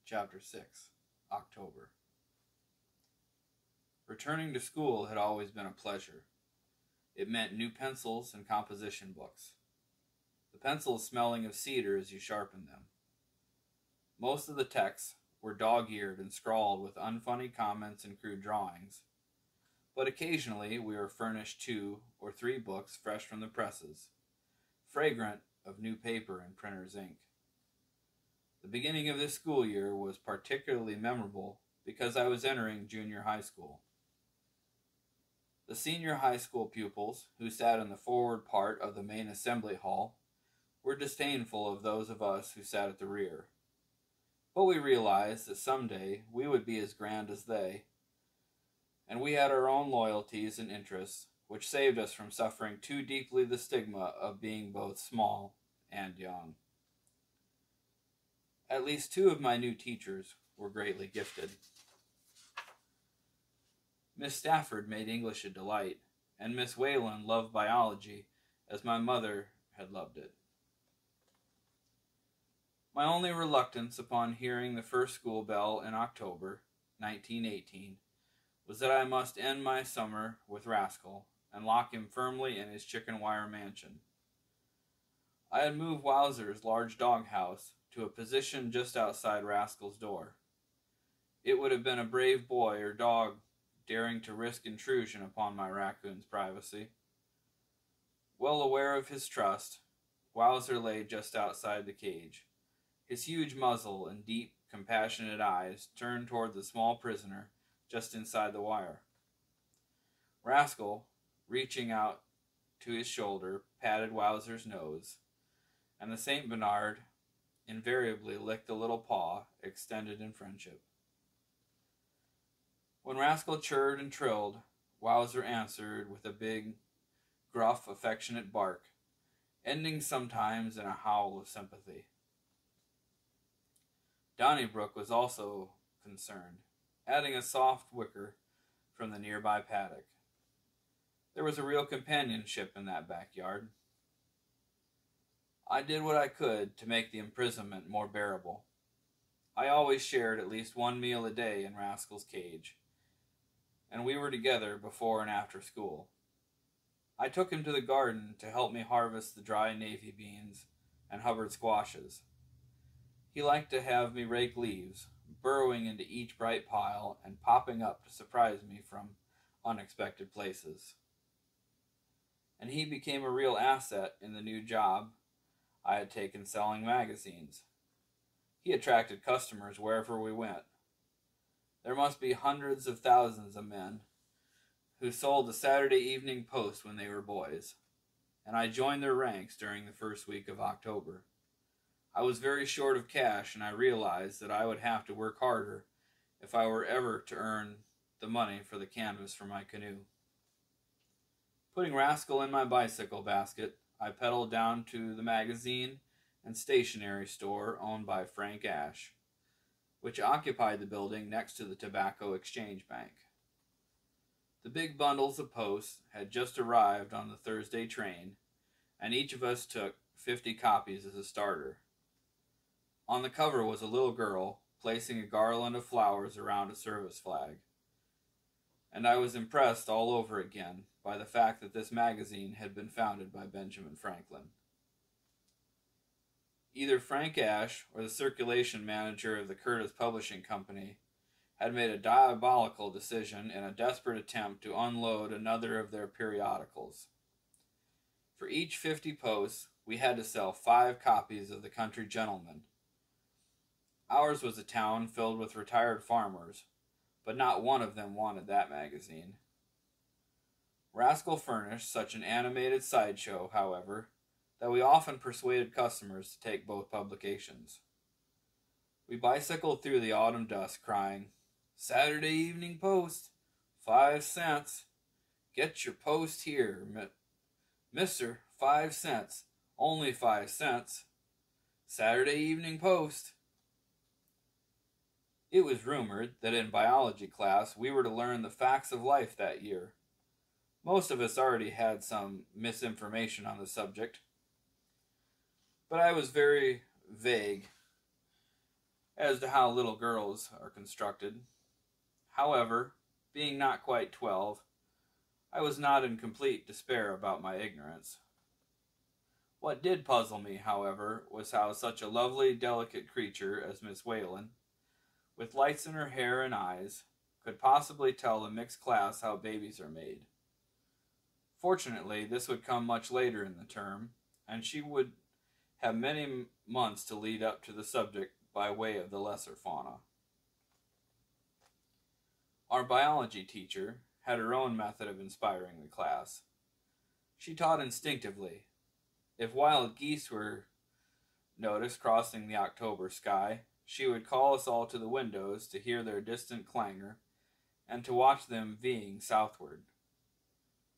Chapter 6, October. Returning to school had always been a pleasure. It meant new pencils and composition books. The pencils smelling of cedar as you sharpened them. Most of the texts were dog-eared and scrawled with unfunny comments and crude drawings, but occasionally we were furnished 2 or 3 books fresh from the presses, fragrant of new paper and printer's ink. The beginning of this school year was particularly memorable because I was entering junior high school. The senior high school pupils, who sat in the forward part of the main assembly hall, were disdainful of those of us who sat at the rear. But we realized that someday we would be as grand as they, and we had our own loyalties and interests, which saved us from suffering too deeply the stigma of being both small and young. At least 2 of my new teachers were greatly gifted. Miss Stafford made English a delight, and Miss Whalen loved biology as my mother had loved it. My only reluctance upon hearing the first school bell in October 1918 was that I must end my summer with Rascal and lock him firmly in his chicken wire mansion. I had moved Wowzer's large doghouse to a position just outside Rascal's door. It would have been a brave boy or dog daring to risk intrusion upon my raccoon's privacy. Well aware of his trust, Wowzer lay just outside the cage, his huge muzzle and deep, compassionate eyes turned toward the small prisoner just inside the wire. Rascal, reaching out to his shoulder, patted Wowzer's nose, and the St. Bernard invariably licked the little paw extended in friendship. When Rascal chirred and trilled, Wowzer answered with a big, gruff, affectionate bark, ending sometimes in a howl of sympathy. Donnybrook was also concerned, adding a soft whicker from the nearby paddock. There was a real companionship in that backyard. I did what I could to make the imprisonment more bearable. I always shared at least 1 meal a day in Rascal's cage, and we were together before and after school. I took him to the garden to help me harvest the dry navy beans and Hubbard squashes. He liked to have me rake leaves, burrowing into each bright pile and popping up to surprise me from unexpected places. And he became a real asset in the new job I had taken selling magazines. He attracted customers wherever we went. There must be hundreds of thousands of men who sold the Saturday Evening Post when they were boys, and I joined their ranks during the first week of October. I was very short of cash, and I realized that I would have to work harder if I were ever to earn the money for the canvas for my canoe. Putting Rascal in my bicycle basket, I pedaled down to the magazine and stationery store owned by Frank Ash, which occupied the building next to the Tobacco Exchange Bank. The big bundles of posts had just arrived on the Thursday train, and each of us took 50 copies as a starter. On the cover was a little girl placing a garland of flowers around a service flag, and I was impressed all over again by the fact that this magazine had been founded by Benjamin Franklin. Either Frank Ash or the circulation manager of the Curtis Publishing Company had made a diabolical decision in a desperate attempt to unload another of their periodicals. For each 50 posts, we had to sell 5 copies of The Country Gentleman. Ours was a town filled with retired farmers, but not one of them wanted that magazine. Rascal furnished such an animated sideshow, however, that we often persuaded customers to take both publications. We bicycled through the autumn dusk crying, "Saturday Evening Post, 5 cents. Get your post here, Mister, 5 cents. Only 5 cents. Saturday Evening Post." It was rumored that in biology class we were to learn the facts of life that year. Most of us already had some misinformation on the subject, but I was very vague as to how little girls are constructed. However, being not quite 12, I was not in complete despair about my ignorance. What did puzzle me, however, was how such a lovely, delicate creature as Miss Whalen, with lights in her hair and eyes, could possibly tell a mixed class how babies are made. Fortunately, this would come much later in the term, and she would have many months to lead up to the subject by way of the lesser fauna. Our biology teacher had her own method of inspiring the class. She taught instinctively. If wild geese were noticed crossing the October sky, she would call us all to the windows to hear their distant clangor and to watch them veering southward.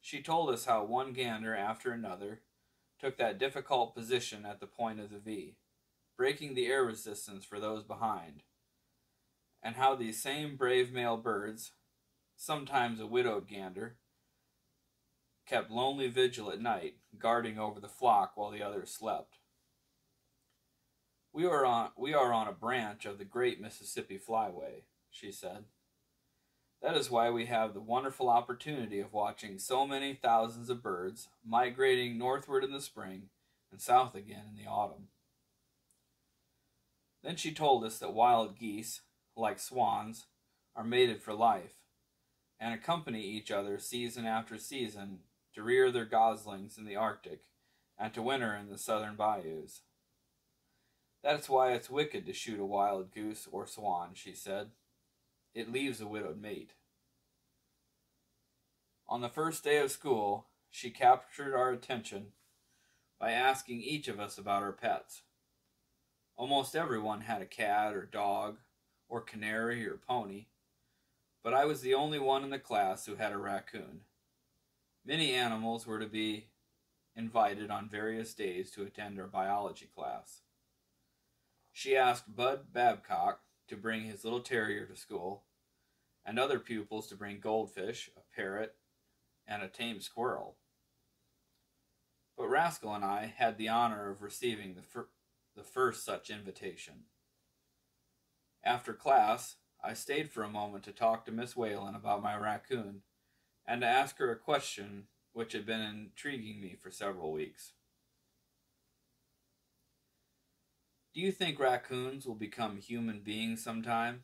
She told us how one gander after another took that difficult position at the point of the V, breaking the air resistance for those behind, and how these same brave male birds, sometimes a widowed gander, kept lonely vigil at night, guarding over the flock while the others slept. We are on a branch of the great Mississippi Flyway, she said. That is why we have the wonderful opportunity of watching so many thousands of birds migrating northward in the spring and south again in the autumn. Then she told us that wild geese, like swans, are mated for life, and accompany each other season after season to rear their goslings in the Arctic and to winter in the southern bayous. That's why it's wicked to shoot a wild goose or swan, she said. It leaves a widowed mate. On the first day of school, she captured our attention by asking each of us about our pets. Almost everyone had a cat or dog or canary or pony, but I was the only one in the class who had a raccoon. Many animals were to be invited on various days to attend our biology class. She asked Bud Babcock to bring his little terrier to school, and other pupils to bring goldfish, a parrot, and a tame squirrel. But Rascal and I had the honor of receiving the first such invitation. After class, I stayed for a moment to talk to Miss Whalen about my raccoon, and to ask her a question which had been intriguing me for several weeks. Do you think raccoons will become human beings sometime?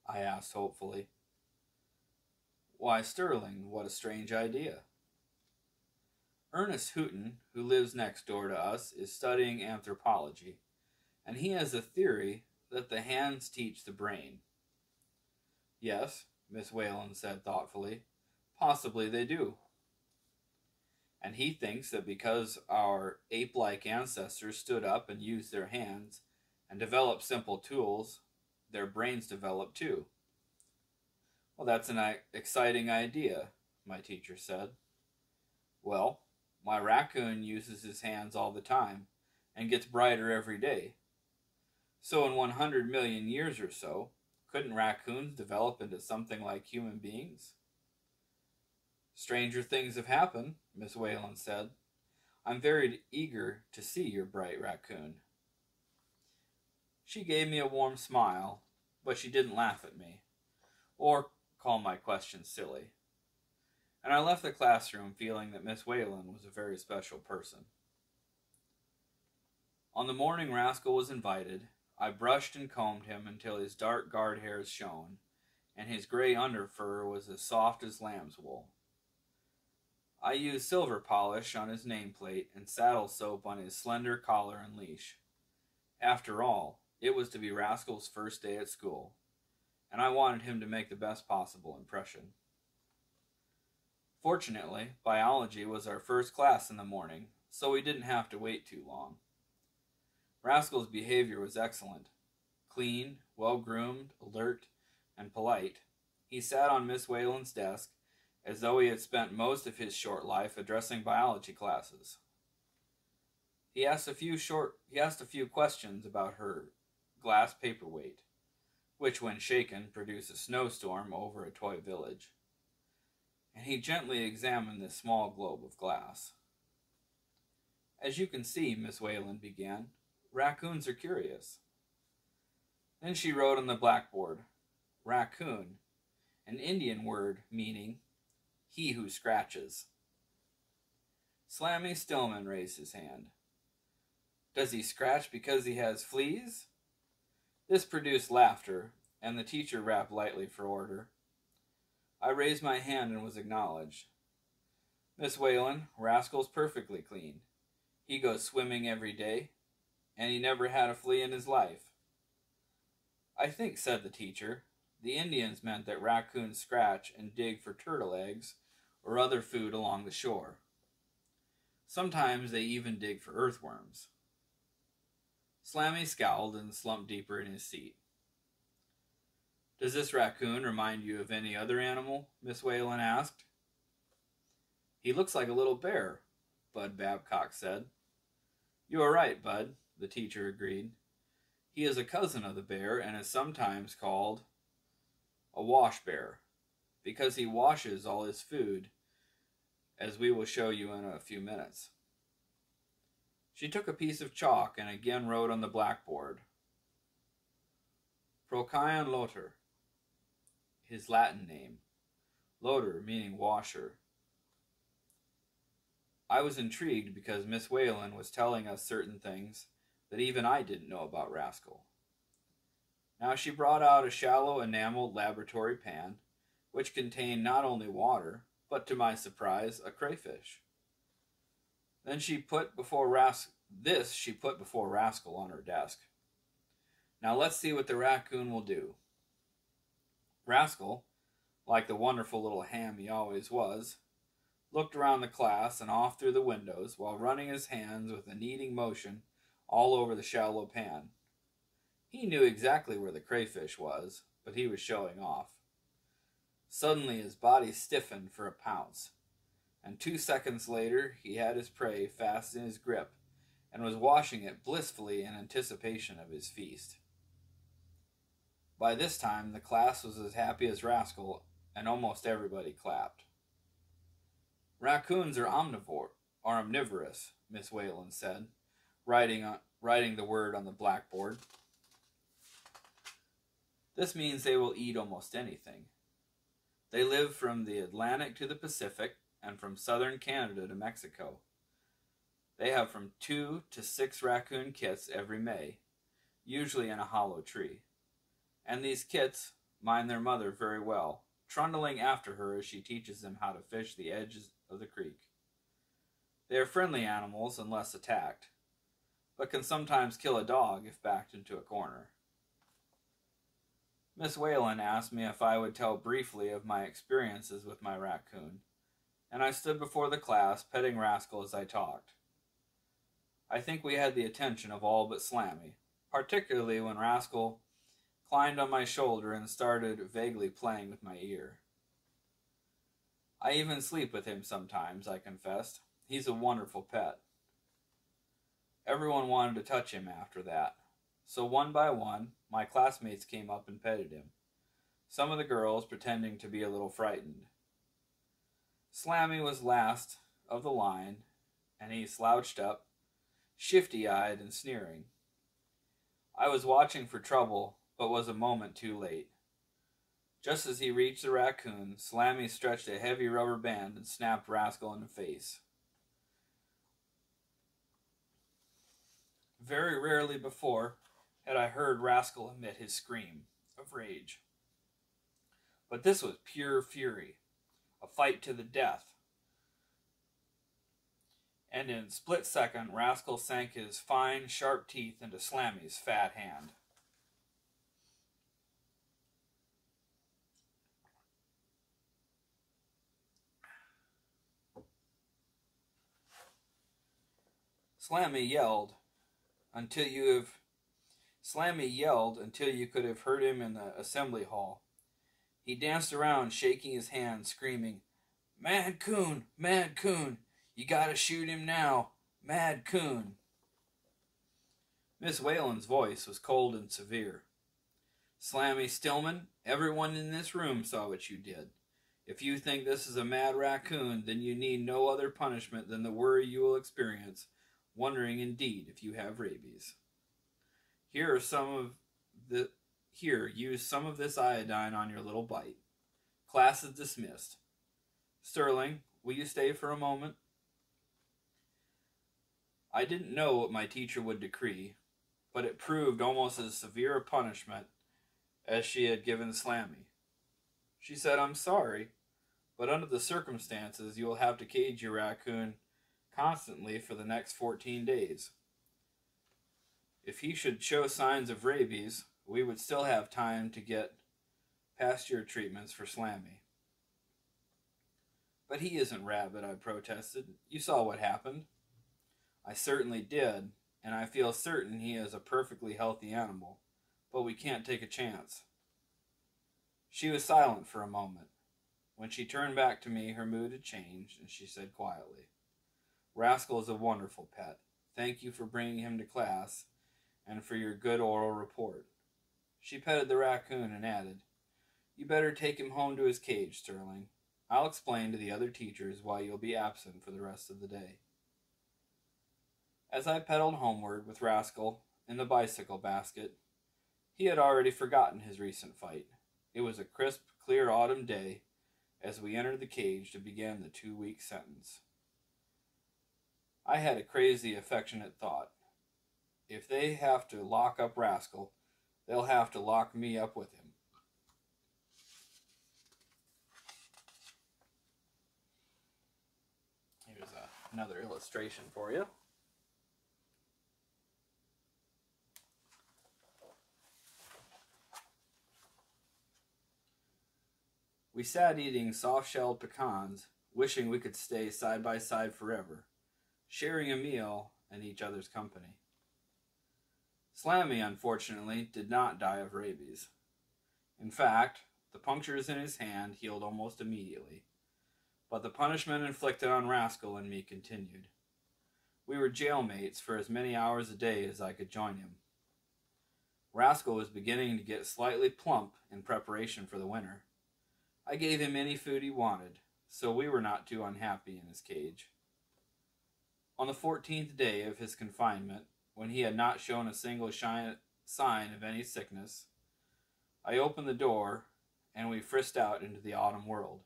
I asked hopefully. Why, Sterling, what a strange idea. Ernest Houghton, who lives next door to us, is studying anthropology, and he has a theory that the hands teach the brain. Yes, Miss Whalen said thoughtfully, possibly they do. And he thinks that because our ape-like ancestors stood up and used their hands and developed simple tools, their brains developed too. Well, that's an exciting idea, my teacher said. Well, my raccoon uses his hands all the time and gets brighter every day. So in 100 million years or so, couldn't raccoons develop into something like human beings? Stranger things have happened, Miss Whalen said. I'm very eager to see your bright raccoon. She gave me a warm smile, but she didn't laugh at me, or call my questions silly. And I left the classroom feeling that Miss Whalen was a very special person. On the morning Rascal was invited, I brushed and combed him until his dark guard hairs shone, and his gray underfur was as soft as lamb's wool. I used silver polish on his nameplate and saddle soap on his slender collar and leash. After all, it was to be Rascal's first day at school, and I wanted him to make the best possible impression. Fortunately, biology was our first class in the morning, so we didn't have to wait too long. Rascal's behavior was excellent. Clean, well-groomed, alert, and polite, he sat on Miss Whalen's desk as though he had spent most of his short life addressing biology classes. He asked a few questions about her glass paperweight, which when shaken produced a snowstorm over a toy village, and he gently examined this small globe of glass. As you can see, Miss Whalen began, raccoons are curious. Then she wrote on the blackboard, raccoon, an Indian word meaning he who scratches. Slammy Stillman raised his hand. Does he scratch because he has fleas? This produced laughter, and the teacher rapped lightly for order. I raised my hand and was acknowledged. Miss Whalen, Rascal's perfectly clean. He goes swimming every day, and he never had a flea in his life. I think, said the teacher, the Indians meant that raccoons scratch and dig for turtle eggs or other food along the shore. Sometimes they even dig for earthworms. Slammy scowled and slumped deeper in his seat. Does this raccoon remind you of any other animal? Miss Whalen asked. He looks like a little bear, Bud Babcock said. You are right, Bud, the teacher agreed. He is a cousin of the bear and is sometimes called a wash bear, because he washes all his food, as we will show you in a few minutes. She took a piece of chalk and again wrote on the blackboard, Procyon Loter, his Latin name, Loter meaning washer. I was intrigued because Miss Whalen was telling us certain things that even I didn't know about Rascal. Now she brought out a shallow enameled laboratory pan, which contained not only water, but to my surprise, a crayfish. Then she put before Rascal on her desk. Now let's see what the raccoon will do. Rascal, like the wonderful little ham he always was, looked around the class and off through the windows while running his hands with a kneading motion all over the shallow pan. He knew exactly where the crayfish was, but he was showing off. Suddenly his body stiffened for a pounce, and 2 seconds later he had his prey fast in his grip and was washing it blissfully in anticipation of his feast. By this time the class was as happy as Rascal, and almost everybody clapped. Raccoons are omnivorous, Miss Whalen said, writing the word on the blackboard. This means they will eat almost anything. They live from the Atlantic to the Pacific and from southern Canada to Mexico. They have from 2 to 6 raccoon kits every May, usually in a hollow tree. And these kits mind their mother very well, trundling after her as she teaches them how to fish the edges of the creek. They are friendly animals unless attacked, but can sometimes kill a dog if backed into a corner. Miss Whalen asked me if I would tell briefly of my experiences with my raccoon, and I stood before the class petting Rascal as I talked. I think we had the attention of all but Slammy, particularly when Rascal climbed on my shoulder and started vaguely playing with my ear. I even sleep with him sometimes, I confessed. He's a wonderful pet. Everyone wanted to touch him after that, so one by one, my classmates came up and petted him, some of the girls pretending to be a little frightened. Slammy was last of the line, and he slouched up, shifty-eyed and sneering. I was watching for trouble, but was a moment too late. Just as he reached the raccoon, Slammy stretched a heavy rubber band and snapped Rascal in the face. Very rarely before had I heard Rascal emit his scream of rage. But this was pure fury, a fight to the death. And in a split second, Rascal sank his fine, sharp teeth into Slammy's fat hand. Slammy yelled until you could have heard him in the assembly hall. He danced around, shaking his hands, screaming, "Mad coon! Mad coon! You gotta shoot him now! Mad coon!" Miss Whalen's voice was cold and severe. "Slammy Stillman, everyone in this room saw what you did. If you think this is a mad raccoon, then you need no other punishment than the worry you will experience, wondering indeed if you have rabies. Here are some of Here, use some of this iodine on your little bite. Class is dismissed. Sterling, will you stay for a moment? I didn't know what my teacher would decree, but it proved almost as severe a punishment as she had given Slammy. She said, I'm sorry, but under the circumstances, you will have to cage your raccoon constantly for the next 14 days. If he should show signs of rabies, we would still have time to get pasture treatments for Slammy. But he isn't rabid, I protested. You saw what happened. I certainly did, and I feel certain he is a perfectly healthy animal, but we can't take a chance. She was silent for a moment. When she turned back to me, her mood had changed, and she said quietly, Rascal is a wonderful pet. Thank you for bringing him to class and for your good oral report. She petted the raccoon and added, You better take him home to his cage, Sterling. I'll explain to the other teachers why you'll be absent for the rest of the day. As I pedaled homeward with Rascal in the bicycle basket, he had already forgotten his recent fight. It was a crisp, clear autumn day as we entered the cage to begin the 2-week sentence. I had a crazy, affectionate thought. If they have to lock up Rascal, they'll have to lock me up with him. Here's another illustration for you. We sat eating soft-shelled pecans, wishing we could stay side by side forever, sharing a meal and each other's company. Slammy, unfortunately, did not die of rabies. In fact, the punctures in his hand healed almost immediately, but the punishment inflicted on Rascal and me continued. We were jailmates for as many hours a day as I could join him. Rascal was beginning to get slightly plump in preparation for the winter. I gave him any food he wanted, so we were not too unhappy in his cage. On the 14th day of his confinement, when he had not shown a single sign of any sickness, I opened the door, and we frisked out into the autumn world.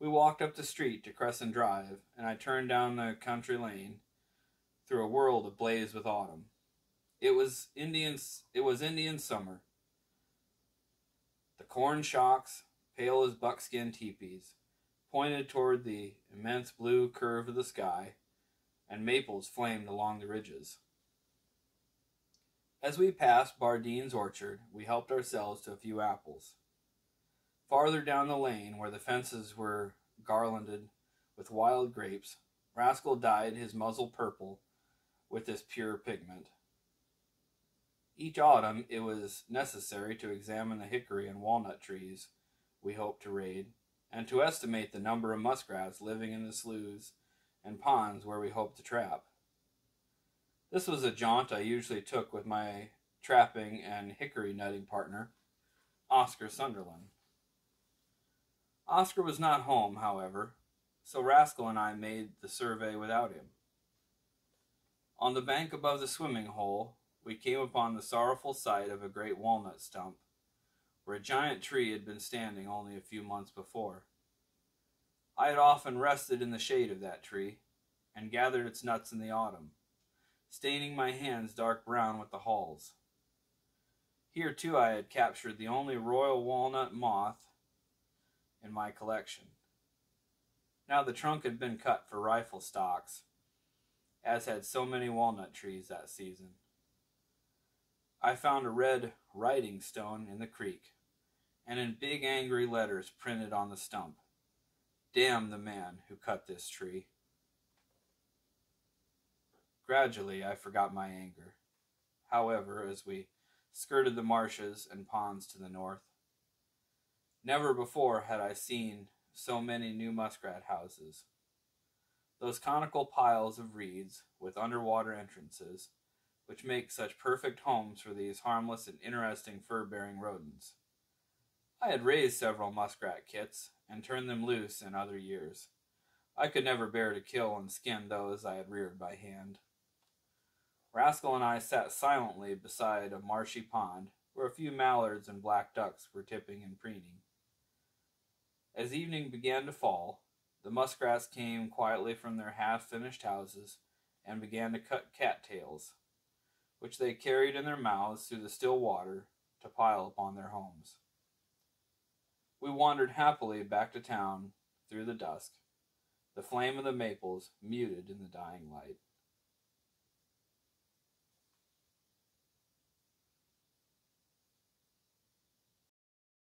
We walked up the street to Crescent Drive, and I turned down the country lane through a world ablaze with autumn. It was Indian summer. The corn shocks, pale as buckskin teepees, pointed toward the immense blue curve of the sky, and maples flamed along the ridges. As we passed Bardine's orchard, we helped ourselves to a few apples. Farther down the lane, where the fences were garlanded with wild grapes, Rascal dyed his muzzle purple with this pure pigment. Each autumn it was necessary to examine the hickory and walnut trees we hoped to raid, and to estimate the number of muskrats living in the sloughs and ponds where we hoped to trap. This was a jaunt I usually took with my trapping and hickory nutting partner, Oscar Sunderland. Oscar was not home, however, so Rascal and I made the survey without him. On the bank above the swimming hole, we came upon the sorrowful sight of a great walnut stump, where a giant tree had been standing only a few months before. I had often rested in the shade of that tree, and gathered its nuts in the autumn, staining my hands dark brown with the hulls. Here, too, I had captured the only royal walnut moth in my collection. Now the trunk had been cut for rifle stocks, as had so many walnut trees that season. I found a red writing stone in the creek, and in big angry letters printed on the stump, Damn the man who cut this tree. Gradually I forgot my anger, however, as we skirted the marshes and ponds to the north. Never before had I seen so many new muskrat houses. Those conical piles of reeds with underwater entrances, which make such perfect homes for these harmless and interesting fur-bearing rodents. I had raised several muskrat kits and turned them loose in other years. I could never bear to kill and skin those I had reared by hand. Rascal and I sat silently beside a marshy pond, where a few mallards and black ducks were tipping and preening. As evening began to fall, the muskrats came quietly from their half-finished houses and began to cut cattails, which they carried in their mouths through the still water to pile upon their homes. We wandered happily back to town through the dusk, the flame of the maples muted in the dying light.